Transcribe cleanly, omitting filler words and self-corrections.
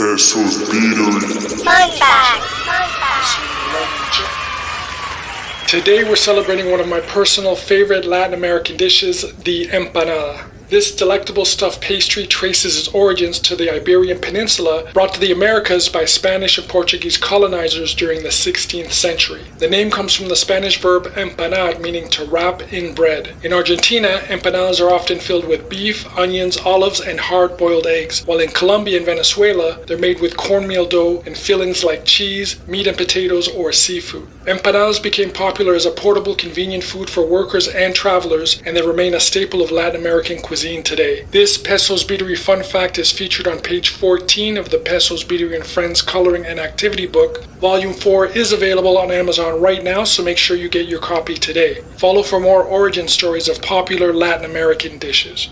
Peso's Beatery. Fun fact. Today we're celebrating one of my personal favorite Latin American dishes, the empanada. This delectable stuffed pastry traces its origins to the Iberian Peninsula, brought to the Americas by Spanish and Portuguese colonizers during the 16th century. The name comes from the Spanish verb empanar, meaning to wrap in bread. In Argentina, empanadas are often filled with beef, onions, olives, and hard-boiled eggs, while in Colombia and Venezuela, they're made with cornmeal dough and fillings like cheese, meat and potatoes, or seafood. Empanadas became popular as a portable, convenient food for workers and travelers, and they remain a staple of Latin American cuisine today. This Peso's Beatery fun fact is featured on page 14 of the Peso's Beatery and Friends Coloring and Activity Book. Volume 4 is available on Amazon right now, so make sure you get your copy today. Follow for more origin stories of popular Latin American dishes.